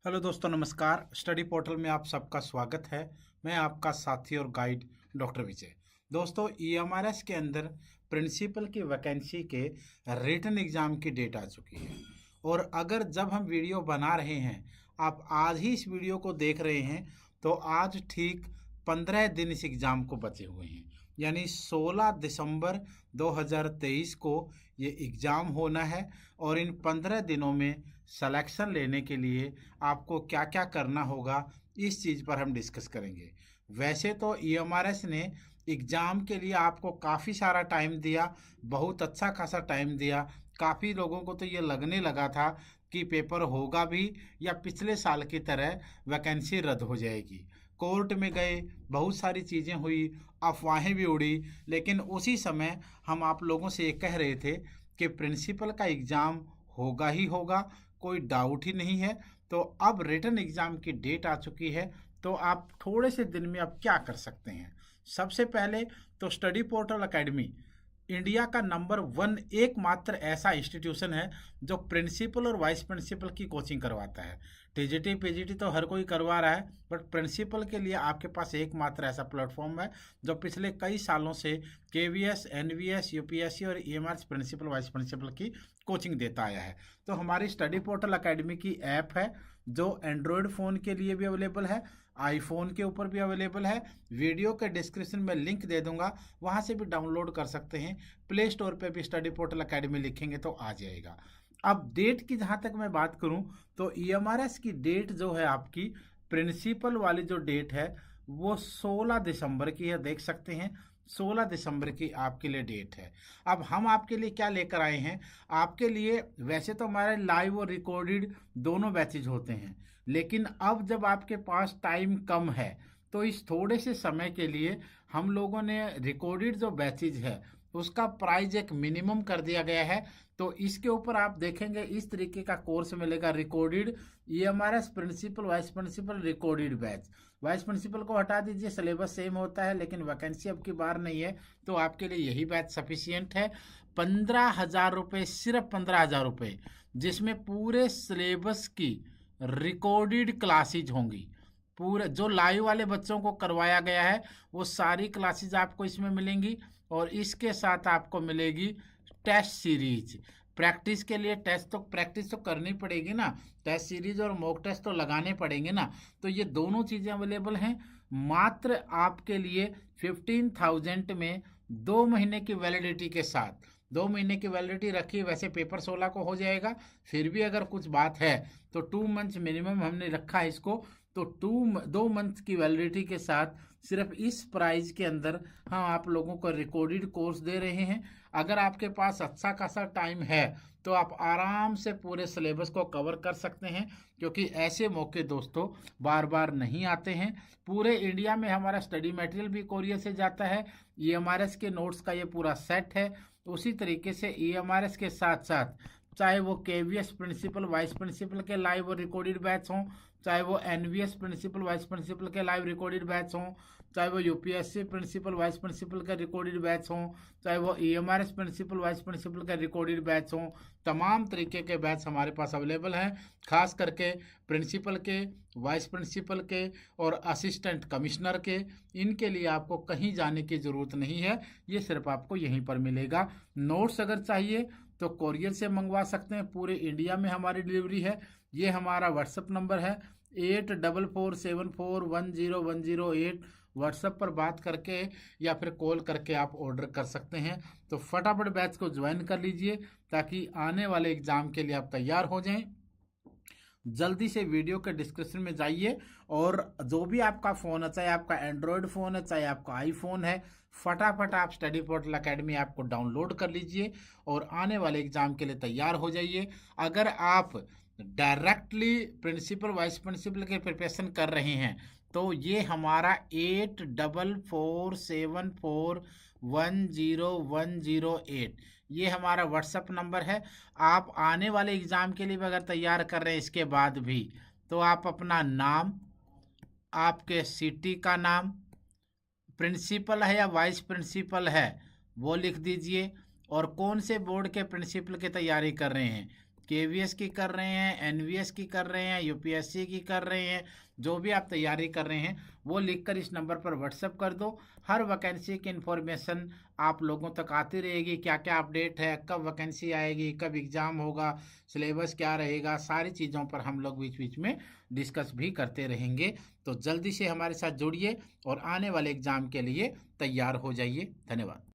Hello दोस्तों, नमस्कार। Study portal में आप सबका स्वागत है। मैं आपका साथी और गाइड डॉक्टर विजय। दोस्तों, ईएमआरएस के अंदर प्रिंसिपल की वैकेंसी के रिटन एग्ज़ाम की डेट आ चुकी है। और अगर जब हम वीडियो बना रहे हैं, आप आज ही इस वीडियो को देख रहे हैं, तो आज ठीक 15 दिन इस एग्ज़ाम को बचे हुए हैं। यानी 16 दिसंबर 2023 को ये एग्ज़ाम होना है। और इन 15 दिनों में सिलेक्शन लेने के लिए आपको क्या क्या करना होगा, इस चीज़ पर हम डिस्कस करेंगे। वैसे तो ईएमआरएस ने एग्ज़ाम के लिए आपको काफ़ी सारा टाइम दिया, बहुत अच्छा खासा टाइम दिया। काफ़ी लोगों को तो ये लगने लगा था कि पेपर होगा भी या पिछले साल की तरह वैकेंसी रद्द हो जाएगी। कोर्ट में गए, बहुत सारी चीज़ें हुई, अफवाहें भी उड़ी, लेकिन उसी समय हम आप लोगों से ये कह रहे थे कि प्रिंसिपल का एग्ज़ाम होगा ही होगा, कोई डाउट ही नहीं है। तो अब रिटन एग्ज़ाम की डेट आ चुकी है, तो आप थोड़े से दिन में अब क्या कर सकते हैं। सबसे पहले तो स्टडी पोर्टल एकेडमी इंडिया का नंबर 1 एकमात्र ऐसा इंस्टीट्यूशन है जो प्रिंसिपल और वाइस प्रिंसिपल की कोचिंग करवाता है। टीजीटी पीजीटी तो हर कोई करवा रहा है, बट प्रिंसिपल के लिए आपके पास एकमात्र ऐसा प्लेटफॉर्म है जो पिछले कई सालों से केवीएस, एनवीएस, यूपीएससी और ईएमआरएस प्रिंसिपल वाइस प्रिंसिपल की कोचिंग देता आया है। तो हमारी स्टडी पोर्टल एकेडमी की ऐप है जो एंड्रॉयड फ़ोन के लिए भी अवेलेबल है, आईफोन के ऊपर भी अवेलेबल है। वीडियो के डिस्क्रिप्शन में लिंक दे दूंगा, वहां से भी डाउनलोड कर सकते हैं। प्ले स्टोर पे भी स्टडी पोर्टल एकेडमी लिखेंगे तो आ जाएगा। अब डेट की जहां तक मैं बात करूं, तो ईएमआरएस की डेट जो है आपकी, प्रिंसिपल वाली जो डेट है वो 16 दिसंबर की है, देख सकते हैं। 16 दिसंबर की आपके लिए डेट है। अब हम आपके लिए क्या लेकर आए हैं, आपके लिए वैसे तो हमारे लाइव और रिकॉर्डेड दोनों बैचेज होते हैं, लेकिन अब जब आपके पास टाइम कम है, तो इस थोड़े से समय के लिए हम लोगों ने रिकॉर्डेड जो बैचेज है उसका प्राइस एक मिनिमम कर दिया गया है। तो इसके ऊपर आप देखेंगे इस तरीके का कोर्स मिलेगा, recorded EMRS principal vice principal recorded batch. Vice principal को हटा दीजिए, सिलेबस सेम होता है, लेकिन वैकेंसी अब की बार नहीं है, तो आपके लिए यही बैच सफिशियंट है। 15,000 रुपये, सिर्फ 15,000 रुपये, जिसमें पूरे सिलेबस की रिकॉर्डेड क्लासेज होंगी। पूरे जो लाइव वाले बच्चों को करवाया गया है वो सारी क्लासेज आपको इसमें मिलेंगी। और इसके साथ आपको मिलेगी टेस्ट सीरीज। प्रैक्टिस के लिए प्रैक्टिस तो करनी पड़ेगी ना, टेस्ट सीरीज और मॉक टेस्ट तो लगाने पड़ेंगे ना। तो ये दोनों चीज़ें अवेलेबल हैं मात्र आपके लिए 15,000 में, 2 महीने की वैलिडिटी के साथ। 2 महीने की वैलिडिटी रखी, वैसे पेपर 16 को हो जाएगा, फिर भी अगर कुछ बात है तो 2 मंथ मिनिमम हमने रखा है इसको। तो 2 मंथ की वैलिडिटी के साथ सिर्फ इस प्राइस के अंदर हम आप लोगों को रिकॉर्डेड कोर्स दे रहे हैं। अगर आपके पास अच्छा खासा टाइम है तो आप आराम से पूरे सिलेबस को कवर कर सकते हैं, क्योंकि ऐसे मौके दोस्तों बार बार नहीं आते हैं। पूरे इंडिया में हमारा स्टडी मटेरियल भी कोरियर से जाता है, ईएमआरएस के नोट्स का ये पूरा सेट है। उसी तरीके से ईएमआरएस के साथ साथ चाहे वो केवीएस प्रिंसिपल वाइस प्रिंसिपल के लाइव और रिकॉर्डेड बैच हों, चाहे वो एनवीएस प्रिंसिपल वाइस प्रिंसिपल के लाइव रिकॉर्डेड बैच हों, चाहे वो यूपीएससी प्रिंसिपल वाइस प्रिंसिपल का रिकॉर्डेड बैच हों, चाहे वो ईएमआरएस प्रिंसिपल वाइस प्रिंसिपल का रिकॉर्डेड बैच हों, तमाम तरीके के बैच हमारे पास अवेलेबल हैं। खास करके प्रिंसिपल के, वाइस प्रिंसिपल के और असिस्टेंट कमिश्नर के, इनके लिए आपको कहीं जाने की ज़रूरत नहीं है, ये सिर्फ आपको यहीं पर मिलेगा। नोट्स अगर चाहिए तो कोरियर से मंगवा सकते हैं, पूरे इंडिया में हमारी डिलीवरी है। ये हमारा व्हाट्सअप नंबर है 8447410108। व्हाट्सएप पर बात करके या फिर कॉल करके आप ऑर्डर कर सकते हैं। तो फटाफट बैच को ज्वाइन कर लीजिए ताकि आने वाले एग्ज़ाम के लिए आप तैयार हो जाएं। जल्दी से वीडियो के डिस्क्रिप्शन में जाइए और जो भी आपका फ़ोन है, चाहे आपका एंड्रॉयड फ़ोन है चाहे आपका आईफोन है, फटाफट आप स्टडी पोर्टल एकेडमी ऐप को डाउनलोड कर लीजिए और आने वाले एग्ज़ाम के लिए तैयार हो जाइए। अगर आप डायरेक्टली प्रिंसिपल वाइस प्रिंसिपल के प्रिपरेशन कर रहे हैं तो ये हमारा 8447410108 ये हमारा व्हाट्सअप नंबर है। आप आने वाले एग्ज़ाम के लिए भी अगर तैयार कर रहे हैं इसके बाद भी, तो आप अपना नाम, आपके सिटी का नाम, प्रिंसिपल है या वाइस प्रिंसिपल है वो लिख दीजिए, और कौन से बोर्ड के प्रिंसिपल की तैयारी कर रहे हैं केवीएस की कर रहे हैं, एनवीएस की कर रहे हैं, यूपीएससी की कर रहे हैं, जो भी आप तैयारी कर रहे हैं वो लिखकर इस नंबर पर व्हाट्सएप कर दो। हर वैकेंसी की इन्फॉर्मेशन आप लोगों तक आती रहेगी, क्या क्या अपडेट है, कब वैकेंसी आएगी, कब एग्ज़ाम होगा, सिलेबस क्या रहेगा, सारी चीज़ों पर हम लोग बीच बीच में डिस्कस भी करते रहेंगे। तो जल्दी से हमारे साथ जुड़िए और आने वाले एग्ज़ाम के लिए तैयार हो जाइए। धन्यवाद।